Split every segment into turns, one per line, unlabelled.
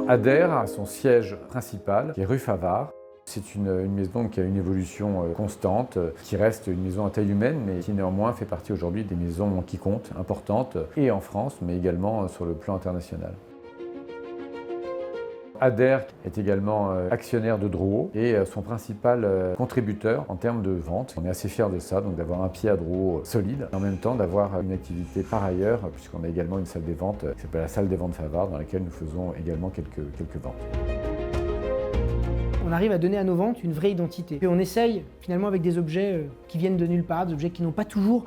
Adair a son siège principal, qui est rue Favard. C'est une maison qui a une évolution constante, qui reste une maison à taille humaine, mais qui néanmoins fait partie aujourd'hui des maisons qui comptent, importantes, et en France, mais également sur le plan international. Adair est également actionnaire de Drouot et son principal contributeur en termes de vente. On est assez fiers de ça, donc d'avoir un pied à Drouot solide, et en même temps d'avoir une activité par ailleurs, puisqu'on a également une salle des ventes qui s'appelle la salle des ventes Favard, dans laquelle nous faisons également quelques ventes.
On arrive à donner à nos ventes une vraie identité. Et on essaye finalement avec des objets qui viennent de nulle part, des objets qui n'ont pas toujours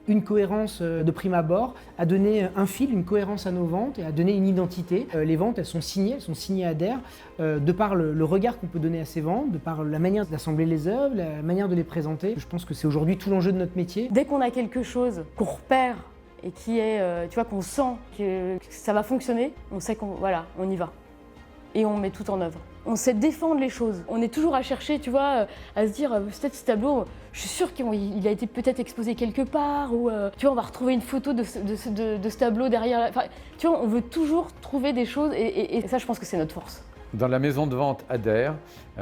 une cohérence de prime abord, à donner un fil, une cohérence à nos ventes et à donner une identité. Les ventes, elles sont signées Adair, de par le regard qu'on peut donner à ces ventes, de par la manière d'assembler les œuvres, la manière de les présenter. Je pense que c'est aujourd'hui tout l'enjeu de notre métier.
Dès qu'on a quelque chose qu'on repère et qui est, qu'on sent que ça va fonctionner, on sait on y va. Et on met tout en œuvre. On sait défendre les choses. On est toujours à chercher, à se dire, peut-être ce tableau, je suis sûre qu'il a été peut-être exposé quelque part, ou on va retrouver une photo de ce tableau derrière. Enfin, on veut toujours trouver des choses, et ça, je pense que c'est notre force.
Dans la maison de vente Adair,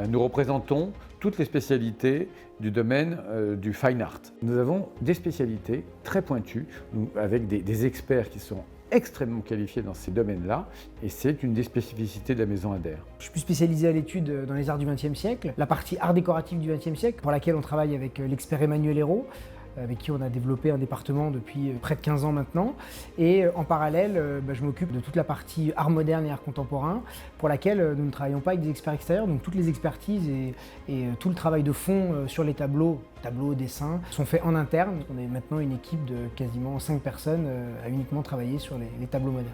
nous représentons toutes les spécialités du domaine du fine art. Nous avons des spécialités très pointues, avec des experts qui sont extrêmement qualifiés dans ces domaines-là, et c'est une des spécificités de la maison Adair.
Je suis plus spécialisé à l'étude dans les arts du XXe siècle, la partie art décoratif du XXe siècle, pour laquelle on travaille avec l'expert Emmanuel Hérault, avec qui on a développé un département depuis près de 15 ans maintenant. Et en parallèle, je m'occupe de toute la partie art moderne et art contemporain, pour laquelle nous ne travaillons pas avec des experts extérieurs, donc toutes les expertises et tout le travail de fond sur les tableaux, dessins, sont faits en interne. On est maintenant une équipe de quasiment 5 personnes à uniquement travailler sur les tableaux modernes.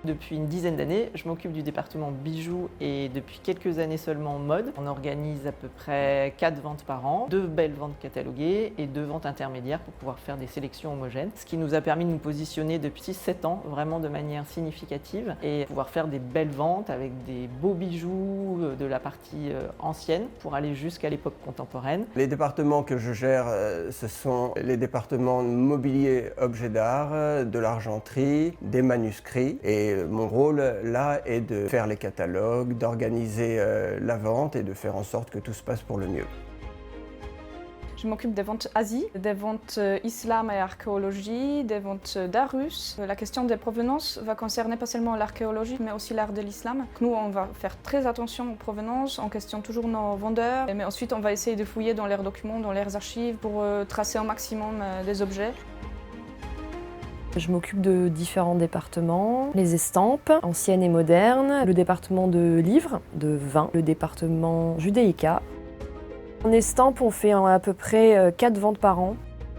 Depuis une dizaine d'années, je m'occupe du département bijoux et depuis quelques années seulement mode. On organise à peu près 4 ventes par an, 2 belles ventes cataloguées et 2 ventes intermédiaires pour pouvoir faire des sélections homogènes. Ce qui nous a permis de nous positionner depuis 6-7 ans vraiment de manière significative et pouvoir faire des belles ventes avec des beaux bijoux de la partie ancienne pour aller jusqu'à l'époque contemporaine.
Les départements que je gère, ce sont les départements mobilier, objets d'art, de l'argenterie, des manuscrits. Et mon rôle là est de faire les catalogues, d'organiser la vente et de faire en sorte que tout se passe pour le mieux.
Je m'occupe des ventes Asie, des ventes islam et archéologie, des ventes d'art russe. La question des provenances va concerner pas seulement l'archéologie, mais aussi l'art de l'islam. Nous, on va faire très attention aux provenances, on questionne toujours nos vendeurs, mais ensuite on va essayer de fouiller dans leurs documents, dans leurs archives pour tracer au maximum des objets.
Je m'occupe de différents départements, les estampes, anciennes et modernes, le département de livres, de vin, le département judéica. En estampes, on fait à peu près 4 ventes par an.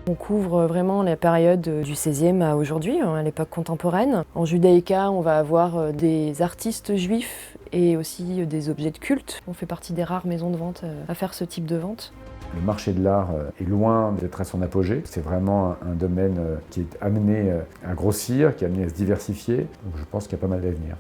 On couvre vraiment la période du XVIe à aujourd'hui, à l'époque contemporaine. En judéica, on va avoir des artistes juifs et aussi des objets de culte. On fait partie des rares maisons de vente à faire ce type de vente.
Le marché de l'art est loin d'être à son apogée. C'est vraiment un domaine qui est amené à grossir, qui est amené à se diversifier. Donc je pense qu'il y a pas mal d'avenir.